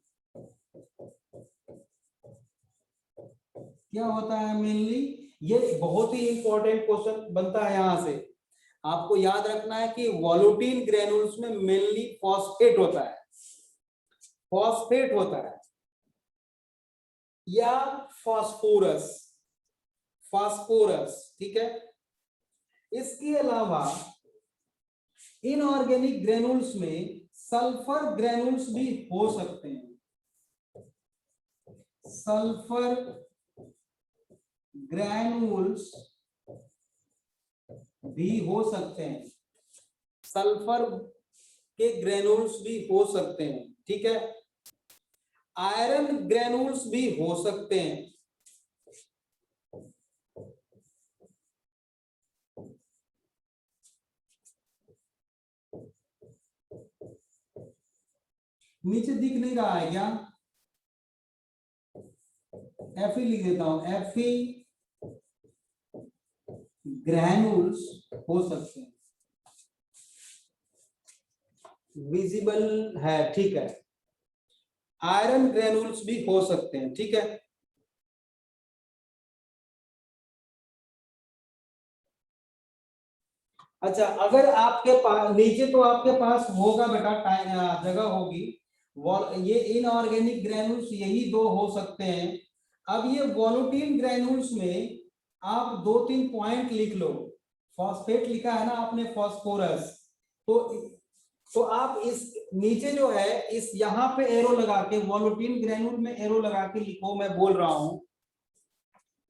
क्या होता है मेनली? ये बहुत ही इंपॉर्टेंट क्वेश्चन बनता है यहां से, आपको याद रखना है कि वॉल्यूटिन ग्रैन्यूल्स में मेनली फॉस्फेट होता है, फॉस्फेट होता है या फास्फोरस, फास्फोरस, ठीक है। इसके अलावा इनऑर्गेनिक ग्रैन्यूल्स में सल्फर ग्रैन्यूल्स भी हो सकते हैं, सल्फर ग्रैन्यूल्स भी हो सकते हैं, सल्फर के ग्रैन्यूल्स भी हो सकते हैं, ठीक है। आयरन ग्रैन्यूल्स भी हो सकते हैं, नीचे दिख नहीं रहा है क्या? एफ लिख देता हूं, एफ ग्रैन्यूल्स हो सकते हैं, विजिबल है, ठीक है। आयरन ग्रैन्यूल्स भी हो सकते हैं, ठीक है। अच्छा, अगर आपके पास नीचे तो आपके पास होगा बेटा, जगह होगी, ये इनऑर्गेनिक ग्रैन्यूल्स यही दो हो सकते हैं। अब ये वॉल्यूटिन ग्रैन्यूल्स में आप 2-3 पॉइंट लिख लो। फॉस्फेट लिखा है ना आपने, फॉस्फोरस, तो आप इस नीचे जो है इस यहाँ पे एरो लगा के, वॉल्यूटिन ग्रैन्यूल में एरो लगा के लिखो, मैं बोल रहा हूं,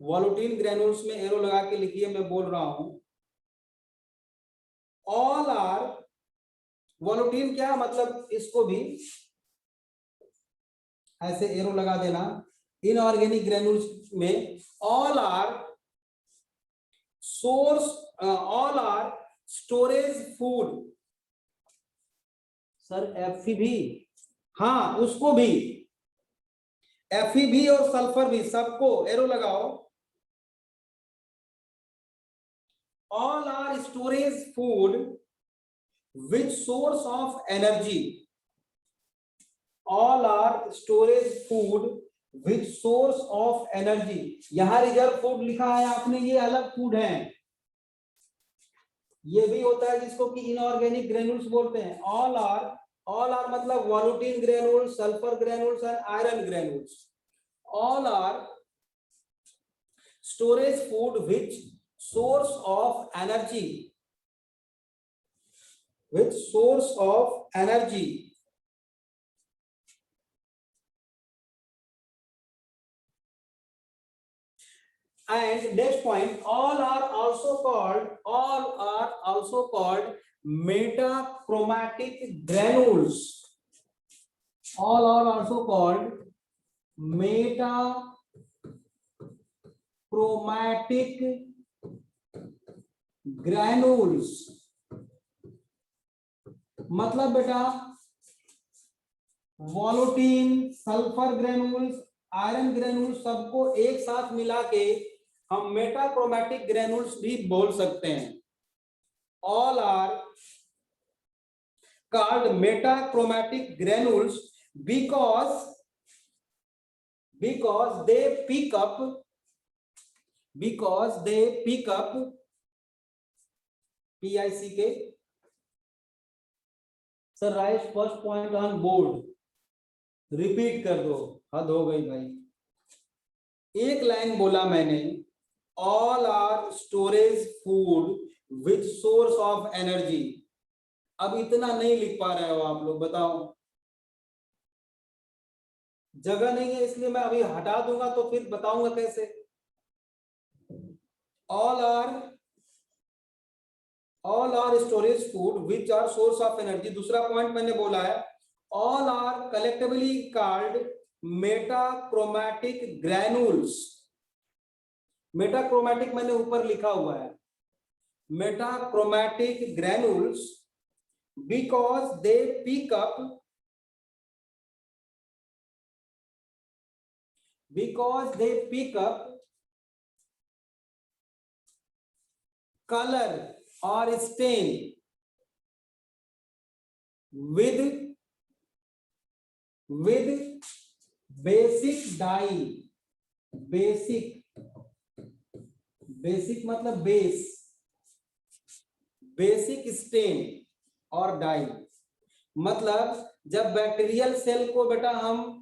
वॉल्यूटिन ग्रैन्यूल्स में एरो लगा के लिखिए, मैं बोल रहा हूं। ऑल आर, वॉल्यूटिन क्या मतलब, इसको भी ऐसे एरो लगा देना। इनऑर्गेनिक ग्रैन्यूल्स में all are source, all are storage food. Sir F भी, हाँ उसको भी, एफ भी और सल्फर भी, सबको एरो लगाओ। All are storage food which source of energy, all are storage food with source of energy। यहां रिजर्व फूड लिखा है आपने, ये अलग फूड है, ये भी होता है जिसको कि इनऑर्गेनिक ग्रेन्यूल्स बोलते हैं। ऑल आर मतलब volutin granules, sulphur granules and iron granules. All are storage food which source of energy, which source of energy. And next point, all are also called metachromatic granules. All are also called metachromatic granules। मतलब बेटा वॉल्यूटिन, sulphur granules, iron granules सबको एक साथ मिला के हम मेटाक्रोमैटिक granules भी बोल सकते हैं। All are called metachromatic granules because because they pick up PICK. Sir write first point on board, repeat कर दो, हद हो गई भाई। एक लाइन बोला मैंने, all are storage food with source of energy. अब इतना नहीं लिख पा रहे हो आप लोग, बताओ। जगह नहीं है इसलिए मैं अभी हटा दूंगा तो फिर बताऊंगा कैसे। All are storage food which are source of energy. दूसरा पॉइंट मैंने बोला है, all are collectively called metachromatic granules. Metachromatic मैंने ऊपर लिखा हुआ है, metachromatic granules because they pick up color or stain with basic dye। Basic मतलब बेस, बेसिक स्टेन और डाई। मतलब जब बैक्टीरियल सेल को बेटा हम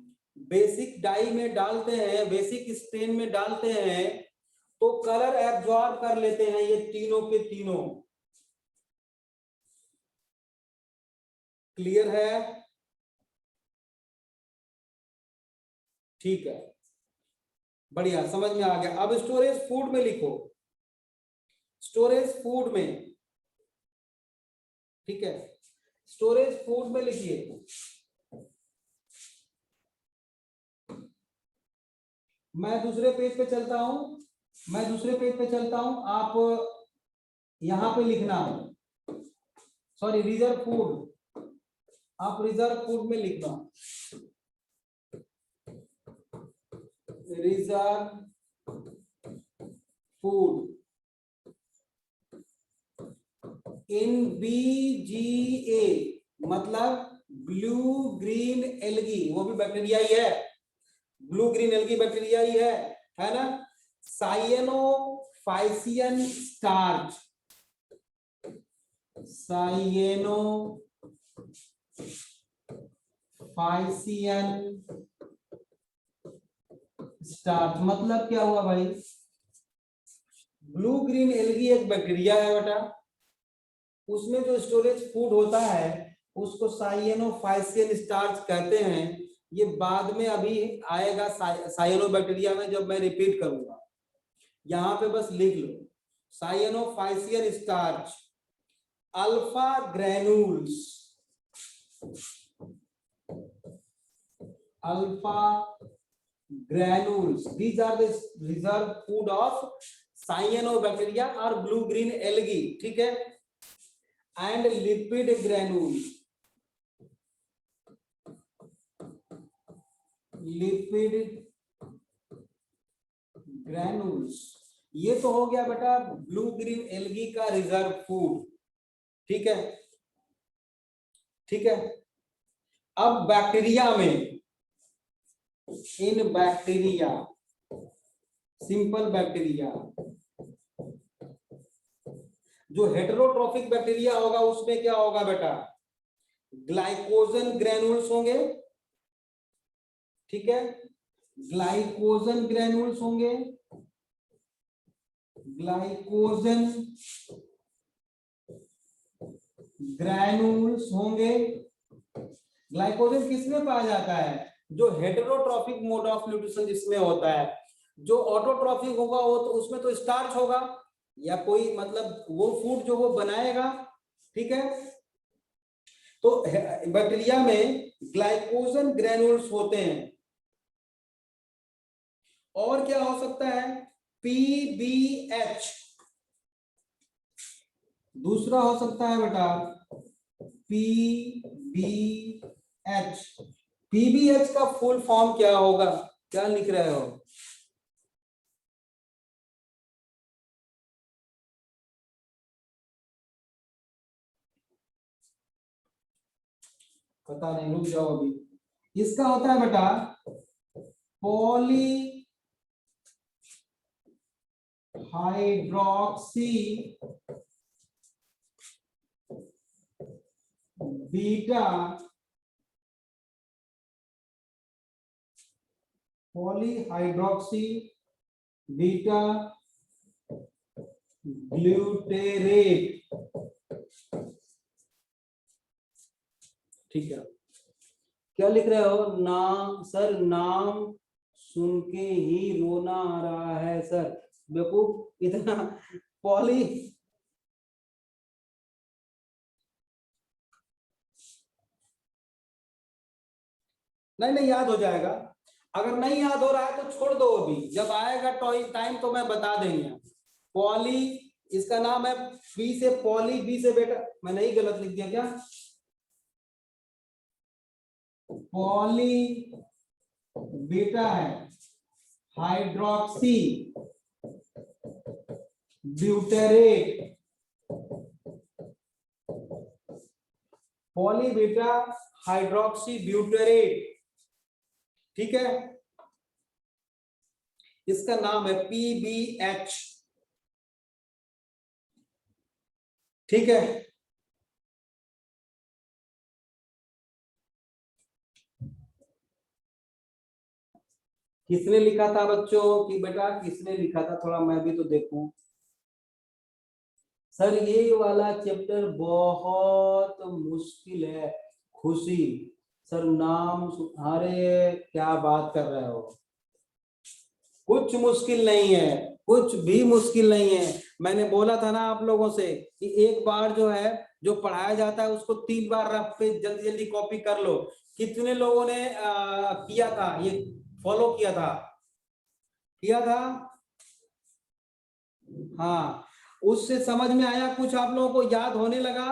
बेसिक डाई में डालते हैं, बेसिक स्टेन में डालते हैं, तो कलर एब्जॉर्ब कर लेते हैं ये तीनों के तीनों। क्लियर है? ठीक है, बढ़िया, समझ में आ गया। अब स्टोरेज फूड में लिखो, स्टोरेज फूड में, ठीक है, स्टोरेज फूड में लिखिए, मैं दूसरे पेज पे चलता हूं, आप यहां पे लिखना, सॉरी रिजर्व फूड, आप रिजर्व फूड में लिखना, रिजर्व फूड इन BGA, मतलब ब्लू ग्रीन एल्गी, वो भी बैक्टीरिया ही है, ब्लू ग्रीन एल्गी बैक्टीरिया ही है ना। साइनोफाइसियन स्टार्च, मतलब क्या हुआ भाई, ब्लू ग्रीन एल्गी एक बैक्टीरिया है बेटा, उसमें जो स्टोरेज फूड होता है उसको साइनोफाइसियन स्टार्च कहते हैं। ये बाद में अभी आएगा साइनोबैक्टीरिया में, जब मैं रिपीट करूंगा। यहां पे बस लिख लो cyanophycean starch, alpha granules, these are the reserve food of cyanobacteria or blue green algae, ठीक है। and lipid granules, ये तो हो गया बेटा ब्लू ग्रीन एल्गी का रिजर्व फूड, ठीक है, ठीक है। अब बैक्टीरिया में, इन बैक्टीरिया, सिंपल बैक्टीरिया, जो हेटेरोट्रोफिक बैक्टीरिया होगा उसमें क्या होगा बेटा, ग्लाइकोजन ग्रैन्यूल्स होंगे, ठीक है, ग्लाइकोजन ग्रैन्यूल्स होंगे, ग्लाइकोजन ग्रैन्यूल्स होंगे। ग्लाइकोजन किसमें पाया जाता है, जो हेटेरोट्रोफिक मोड ऑफ न्यूट्रिशन जिसमें होता है। जो ऑटोट्रोफिक होगा वो तो उसमें तो स्टार्च होगा या कोई मतलब वो फूड जो वो बनाएगा, ठीक है। तो बैक्टीरिया में ग्लाइकोजन ग्रैन्यूल्स होते हैं। और क्या हो सकता है, PBH, दूसरा हो सकता है बेटा PBH। PBH का फुल फॉर्म क्या होगा, क्या लिख रहे हो, पता नहीं, रुक जाओ अभी। इसका होता है बेटा poly hydroxy beta polyhydroxy beta glutarate. ठीक है, क्या लिख रहे हो? नाम सर, नाम सुन के ही रोना आ रहा है सर। बेवकूफ, इतना पॉली नहीं नहीं, याद हो जाएगा। अगर नहीं याद हो रहा है तो छोड़ दो, अभी जब आएगा टाइम तो मैं बता देंगे। पॉली, इसका नाम है बी से पॉली, बी से बेटा, मैं नहीं गलत लिख दिया क्या? पॉली बीटा है हाइड्रोक्सी ब्यूटेरेट, पॉली बीटा हाइड्रोक्सी ब्यूटेरेट। ठीक है, इसका नाम है PBH। ठीक है, किसने लिखा था बच्चों? कि बेटा किसने लिखा था, थोड़ा मैं भी तो देखूं। सर ये वाला चैप्टर बहुत मुश्किल है। खुशी सर, नाम अरे क्या बात कर रहे हो, कुछ मुश्किल नहीं है, कुछ भी मुश्किल नहीं है। मैंने बोला था ना आप लोगों से कि एक बार जो है, जो पढ़ाया जाता है उसको 3 बार रफ पे जल्दी जल्दी कॉपी कर लो। कितने लोगों ने किया था, ये फॉलो किया था? किया था? हाँ, उससे समझ में आया कुछ? आप लोगों को याद होने लगा?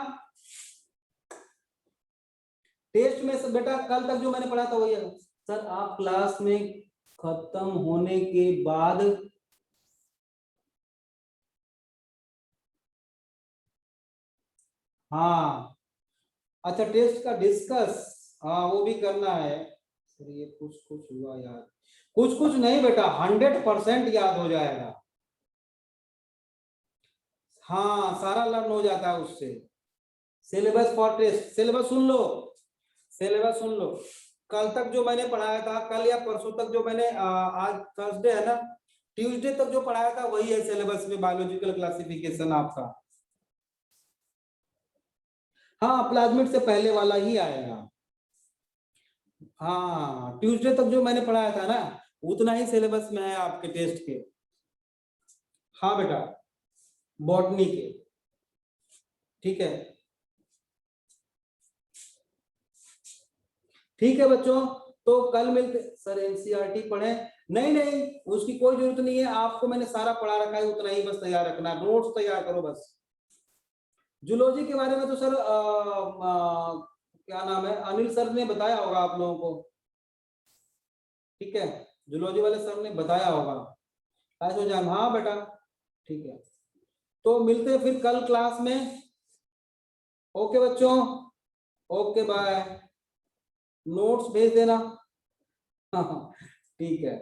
टेस्ट में बेटा कल तक जो मैंने पढ़ा था वही है सर। आप क्लास में खत्म होने के बाद हाँ, अच्छा टेस्ट का डिस्कस, हाँ वो भी करना है सर। ये कुछ कुछ हुआ याद, कुछ कुछ नहीं बेटा, 100% याद हो जाएगा। हाँ, सारा लर्न हो जाता है उससे। सिलेबस फॉर टेस्ट, सिलेबस सुन लो, सिलेबस सुन लो। कल तक जो मैंने पढ़ाया था, कल या परसों तक जो मैंने आज थर्सडे है ना, ट्यूसडे तक जो पढ़ाया था वही है सिलेबस में, बायोलॉजिकल क्लासिफिकेशन आपका। हाँ, प्लाज्मिड से पहले वाला ही आएगा। हाँ, ट्यूसडे तक जो मैंने पढ़ाया था ना, उतना ही सिलेबस में है आपके टेस्ट के। हाँ बेटा, बॉटनी के। ठीक है, ठीक है बच्चों, तो कल मिलते। सर एनसीईआरटी पढ़े? नहीं नहीं, उसकी कोई जरूरत नहीं है, आपको मैंने सारा पढ़ा रखा है, उतना ही बस तैयार रखना, नोट्स तैयार करो बस। जूलॉजी के बारे में तो सर क्या नाम है, अनिल सर ने बताया होगा आप लोगों को। ठीक है, जूलॉजी वाले सर ने बताया होगा। ऐसे जान, हाँ बेटा, ठीक है, तो मिलते हैं फिर कल क्लास में। ओके बच्चों, ओके बाय, नोट्स भेज देना। हाँ, ठीक है।